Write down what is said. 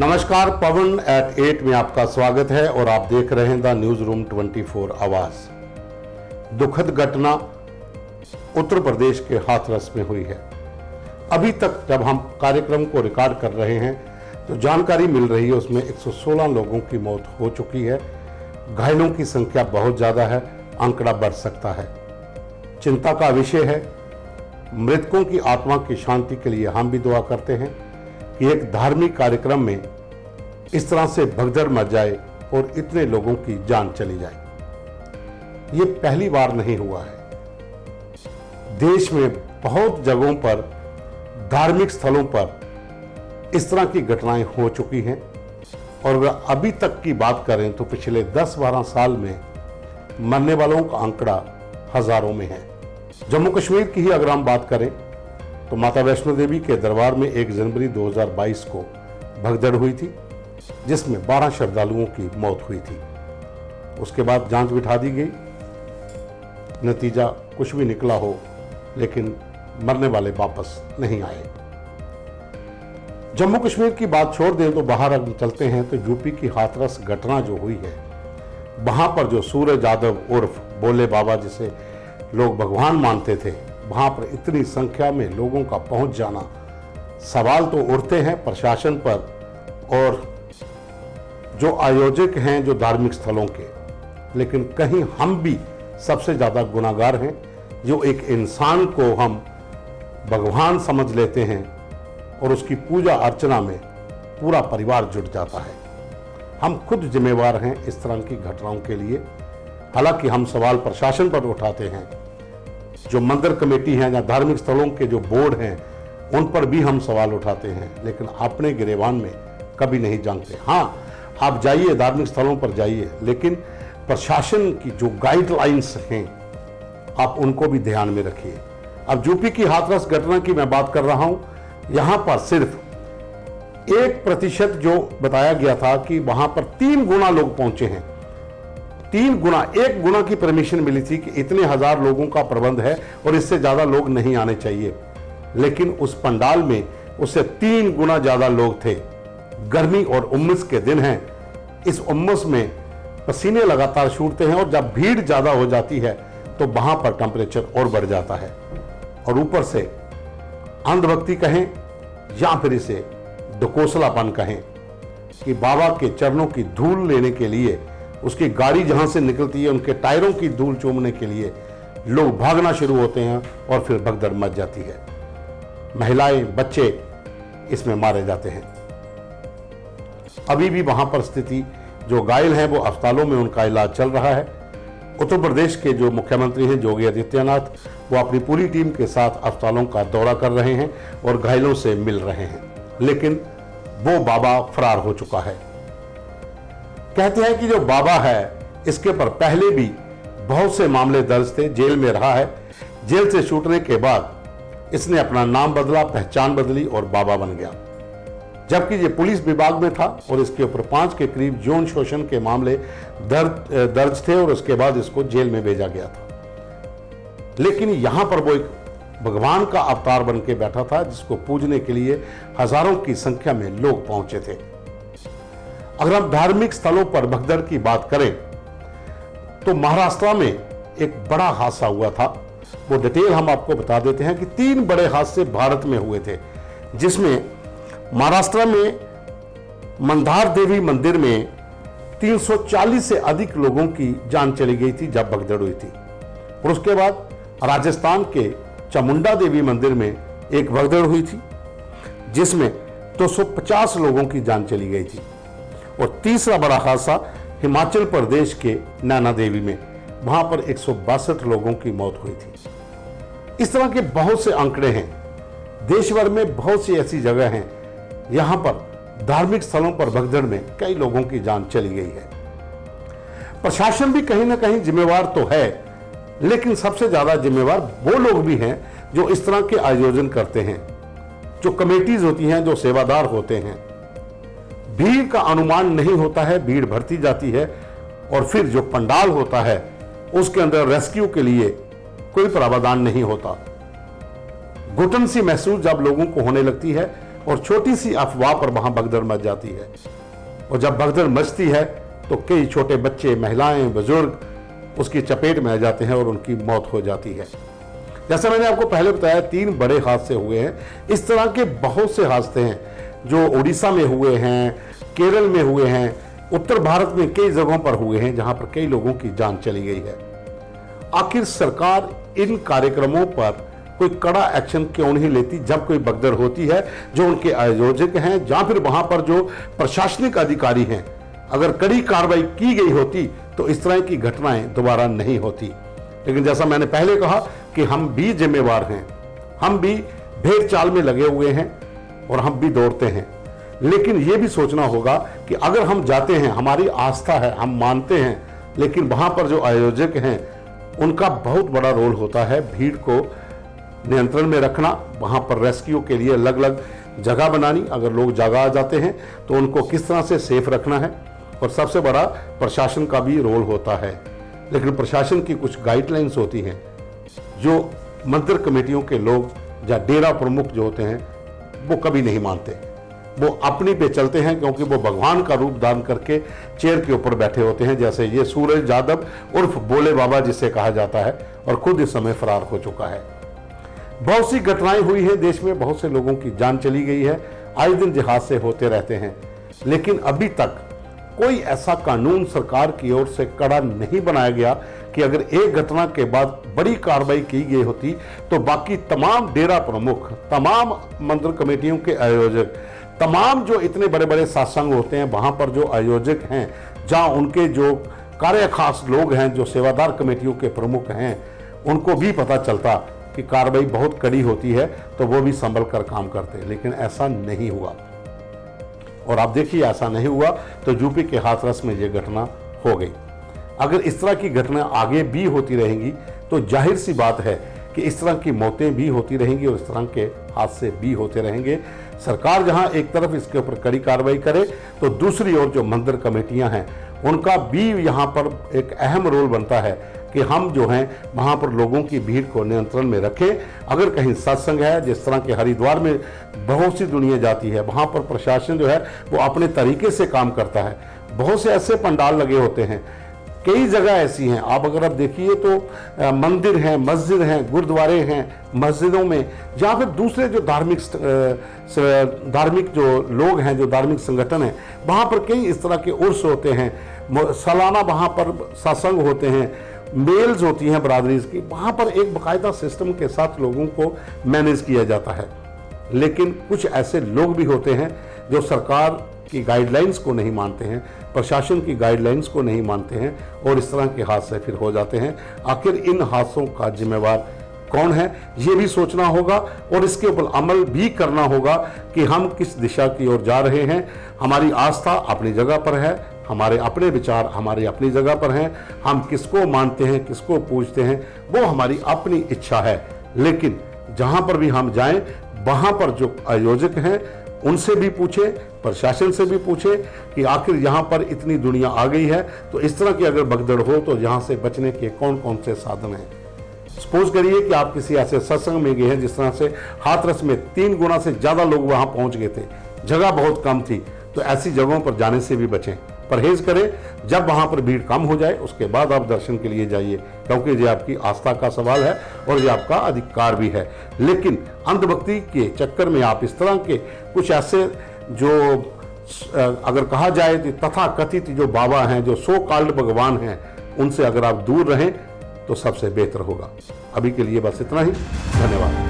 नमस्कार, पवन एट 8 में आपका स्वागत है और आप देख रहे हैं द न्यूज रूम 24 आवाज। दुखद घटना उत्तर प्रदेश के हाथरस में हुई है। अभी तक जब हम कार्यक्रम को रिकॉर्ड कर रहे हैं तो जानकारी मिल रही है उसमें 116 लोगों की मौत हो चुकी है। घायलों की संख्या बहुत ज्यादा है, आंकड़ा बढ़ सकता है। चिंता का विषय है। मृतकों की आत्मा की शांति के लिए हम भी दुआ करते हैं कि एक धार्मिक कार्यक्रम में इस तरह से भगदड़ मच जाए और इतने लोगों की जान चली जाए। ये पहली बार नहीं हुआ है। देश में बहुत जगहों पर, धार्मिक स्थलों पर इस तरह की घटनाएं हो चुकी हैं और अगर अभी तक की बात करें तो पिछले 10-12 साल में मरने वालों का आंकड़ा हजारों में है। जम्मू कश्मीर की ही अगर हम बात करें तो माता वैष्णो देवी के दरबार में 1 जनवरी 2022 को भगदड़ हुई थी जिसमें 12 श्रद्धालुओं की मौत हुई थी। उसके बाद जांच बिठा दी गई, नतीजा कुछ भी निकला हो लेकिन मरने वाले वापस नहीं आए। जम्मू कश्मीर की बात छोड़ दें तो बाहर हम चलते हैं तो यूपी की हाथरस घटना जो हुई है, वहां पर जो सूरज यादव उर्फ भोले बाबा जिसे लोग भगवान मानते थे, वहां पर इतनी संख्या में लोगों का पहुंच जाना, सवाल तो उठते हैं प्रशासन पर और जो आयोजक हैं जो धार्मिक स्थलों के, लेकिन कहीं हम भी सबसे ज्यादा गुनाहगार हैं जो एक इंसान को हम भगवान समझ लेते हैं और उसकी पूजा अर्चना में पूरा परिवार जुट जाता है। हम खुद जिम्मेवार हैं इस तरह की घटनाओं के लिए। हालांकि हम सवाल प्रशासन पर उठाते हैं, जो मंदिर कमेटी है या धार्मिक स्थलों के जो बोर्ड हैं उन पर भी हम सवाल उठाते हैं, लेकिन अपने गिरेबान में कभी नहीं जानते। हाँ, आप जाइए धार्मिक स्थलों पर जाइए, लेकिन प्रशासन की जो गाइडलाइंस हैं आप उनको भी ध्यान में रखिए। अब यूपी की हाथरस घटना की मैं बात कर रहा हूं, यहां पर सिर्फ 1% जो बताया गया था कि वहां पर 3 गुना लोग पहुंचे हैं। 3 गुना, 1 गुना की परमिशन मिली थी कि इतने हजार लोगों का प्रबंध है और इससे ज्यादा लोग नहीं आने चाहिए, लेकिन उस पंडाल में उससे 3 गुना ज्यादा लोग थे। गर्मी और उमस के दिन हैं, इस उमस में पसीने लगातार छूटते हैं और जब भीड़ ज्यादा हो जाती है तो वहां पर टेम्परेचर और बढ़ जाता है। और ऊपर से अंधभक्ति कहें या फिर इसे डकोसलापन कहें कि बाबा के चरणों की धूल लेने के लिए, उसकी गाड़ी जहां से निकलती है उनके टायरों की धूल चूमने के लिए लोग भागना शुरू होते हैं और फिर भगदड़ मच जाती है। महिलाएं, बच्चे इसमें मारे जाते हैं। अभी भी वहां पर स्थिति, जो घायल हैं वो अस्पतालों में उनका इलाज चल रहा है। उत्तर प्रदेश के जो मुख्यमंत्री हैं योगी आदित्यनाथ, वो अपनी पूरी टीम के साथ अस्पतालों का दौरा कर रहे हैं और घायलों से मिल रहे हैं, लेकिन वो बाबा फरार हो चुका है। कहते हैं कि जो बाबा है इसके पर पहले भी बहुत से मामले दर्ज थे, जेल में रहा है। जेल से छूटने के बाद इसने अपना नाम बदला, पहचान बदली और बाबा बन गया, जबकि ये पुलिस विभाग में था और इसके ऊपर 5 के करीब यौन शोषण के मामले दर्ज थे और उसके बाद इसको जेल में भेजा गया था। लेकिन यहां पर वो एक भगवान का अवतार बन के बैठा था जिसको पूजने के लिए हजारों की संख्या में लोग पहुंचे थे। अगर हम धार्मिक स्थलों पर भगदड़ की बात करें तो महाराष्ट्र में एक बड़ा हादसा हुआ था। वो डिटेल हम आपको बता देते हैं कि 3 बड़े हादसे भारत में हुए थे, जिसमें महाराष्ट्र में मंदार देवी मंदिर में 340 से अधिक लोगों की जान चली गई थी जब भगदड़ हुई थी। और उसके बाद राजस्थान के चामुंडा देवी मंदिर में एक भगदड़ हुई थी जिसमेम 250 लोगों की जान चली गई थी। और तीसरा बड़ा हादसा हिमाचल प्रदेश के नैना देवी में, वहां पर 162 लोगों की मौत हुई थी। इस तरह के बहुत से आंकड़े हैं। देश भर में बहुत सी ऐसी जगह हैं यहां पर धार्मिक स्थलों पर भगदड़ में कई लोगों की जान चली गई है। प्रशासन भी कहीं ना कहीं जिम्मेवार तो है, लेकिन सबसे ज्यादा जिम्मेवार वो लोग भी हैं जो इस तरह के आयोजन करते हैं, जो कमेटीज होती हैं, जो सेवादार होते हैं। भीड़ का अनुमान नहीं होता है, भीड़ भरती जाती है और फिर जो पंडाल होता है उसके अंदर रेस्क्यू के लिए कोई प्रावधान नहीं होता। घुटन सी महसूस जब लोगों को होने लगती है और छोटी सी अफवाह पर वहां भगदड़ मच जाती है। और जब भगदड़ मचती है तो कई छोटे बच्चे, महिलाएं, बुजुर्ग उसकी चपेट में आ जाते हैं और उनकी मौत हो जाती है। जैसा मैंने आपको पहले बताया, 3 बड़े हादसे हुए हैं। इस तरह के बहुत से हादसे हैं जो उड़ीसा में हुए हैं, केरल में हुए हैं, उत्तर भारत में कई जगहों पर हुए हैं जहां पर कई लोगों की जान चली गई है। आखिर सरकार इन कार्यक्रमों पर कोई कड़ा एक्शन क्यों नहीं लेती जब कोई भगदड़ होती है? जो उनके आयोजक हैं या फिर वहां पर जो प्रशासनिक अधिकारी हैं, अगर कड़ी कार्रवाई की गई होती तो इस तरह की घटनाएं दोबारा नहीं होती। लेकिन जैसा मैंने पहले कहा कि हम भी जिम्मेवार हैं, हम भी भेड़ चाल में लगे हुए हैं और हम भी दौड़ते हैं। लेकिन यह भी सोचना होगा कि अगर हम जाते हैं, हमारी आस्था है, हम मानते हैं, लेकिन वहां पर जो आयोजक हैं उनका बहुत बड़ा रोल होता है भीड़ को नियंत्रण में रखना, वहां पर रेस्क्यू के लिए अलग अलग जगह बनानी, अगर लोग जगह आ जाते हैं तो उनको किस तरह से सेफ रखना है। और सबसे बड़ा प्रशासन का भी रोल होता है। लेकिन प्रशासन की कुछ गाइडलाइंस होती हैं जो मंदिर कमेटियों के लोग या डेरा प्रमुख जो होते हैं वो कभी नहीं मानते। वो अपनी पे चलते हैं क्योंकि वो भगवान का रूप धारण करके चेयर के ऊपर बैठे होते हैं। जैसे ये सूरज यादव उर्फ भोले बाबा जिसे कहा जाता है और खुद इस समय फरार हो चुका है। बहुत सी घटनाएं हुई हैं देश में, बहुत से लोगों की जान चली गई है, आए दिन ये हादसे होते रहते हैं। लेकिन अभी तक कोई ऐसा कानून सरकार की ओर से कड़ा नहीं बनाया गया कि अगर एक घटना के बाद बड़ी कार्रवाई की गई होती तो बाकी तमाम डेरा प्रमुख, तमाम मंदिर कमेटियों के आयोजक, तमाम जो इतने बड़े बड़े सत्संग होते हैं वहां पर जो आयोजक हैं, जहां उनके जो कार्य खास लोग हैं, जो सेवादार कमेटियों के प्रमुख हैं, उनको भी पता चलता कि कार्रवाई बहुत कड़ी होती है तो वो भी संभल कर काम करते। लेकिन ऐसा नहीं हुआ। और आप देखिए ऐसा नहीं हुआ तो यूपी के हाथरस में ये घटना हो गई। अगर इस तरह की घटना आगे भी होती रहेंगी तो जाहिर सी बात है कि इस तरह की मौतें भी होती रहेंगी और इस तरह के हादसे भी होते रहेंगे। सरकार जहां एक तरफ इसके ऊपर कड़ी कार्रवाई करे तो दूसरी ओर जो मंदिर कमेटियां हैं उनका भी यहां पर एक अहम रोल बनता है कि हम जो हैं वहां पर लोगों की भीड़ को नियंत्रण में रखें। अगर कहीं सत्संग है, जिस तरह के हरिद्वार में बहुत सी दुनिया जाती है, वहां पर प्रशासन जो है वो अपने तरीके से काम करता है। बहुत से ऐसे पंडाल लगे होते हैं, कई जगह ऐसी हैं। आप अगर आप देखिए तो मंदिर हैं, मस्जिद हैं, गुरुद्वारे हैं, मस्जिदों में या फिर दूसरे जो धार्मिक जो लोग हैं, जो धार्मिक संगठन हैं, वहाँ पर कई इस तरह के उर्स होते हैं, सालाना वहाँ पर सत्संग होते हैं, मेल्स होती हैं बरादरीज की। वहाँ पर एक बाकायदा सिस्टम के साथ लोगों को मैनेज किया जाता है। लेकिन कुछ ऐसे लोग भी होते हैं जो सरकार की गाइडलाइंस को नहीं मानते हैं, प्रशासन की गाइडलाइंस को नहीं मानते हैं और इस तरह के हादसे फिर हो जाते हैं। आखिर इन हादसों का जिम्मेवार कौन है, ये भी सोचना होगा और इसके ऊपर अमल भी करना होगा कि हम किस दिशा की ओर जा रहे हैं। हमारी आस्था अपनी जगह पर है, हमारे अपने विचार हमारी अपनी जगह पर हैं, हम किसको मानते हैं, किसको पूजते हैं, वो हमारी अपनी इच्छा है। लेकिन जहां पर भी हम जाएं वहां पर जो आयोजक हैं उनसे भी पूछें, प्रशासन से भी पूछें कि आखिर यहाँ पर इतनी दुनिया आ गई है तो इस तरह की अगर भगदड़ हो तो यहाँ से बचने के कौन कौन से साधन हैं। सपोज करिए कि आप किसी ऐसे सत्संग में गए हैं जिस तरह से हाथरस में 3 गुना से ज़्यादा लोग वहाँ पहुँच गए थे, जगह बहुत कम थी, तो ऐसी जगहों पर जाने से भी बचें, परहेज करें। जब वहाँ पर भीड़ कम हो जाए उसके बाद आप दर्शन के लिए जाइए, क्योंकि ये आपकी आस्था का सवाल है और ये आपका अधिकार भी है। लेकिन अंधभक्ति के चक्कर में आप इस तरह के कुछ ऐसे जो अगर कहा जाए तो तथाकथित जो बाबा हैं, जो सो कॉल्ड भगवान हैं, उनसे अगर आप दूर रहें तो सबसे बेहतर होगा। अभी के लिए बस इतना ही, धन्यवाद।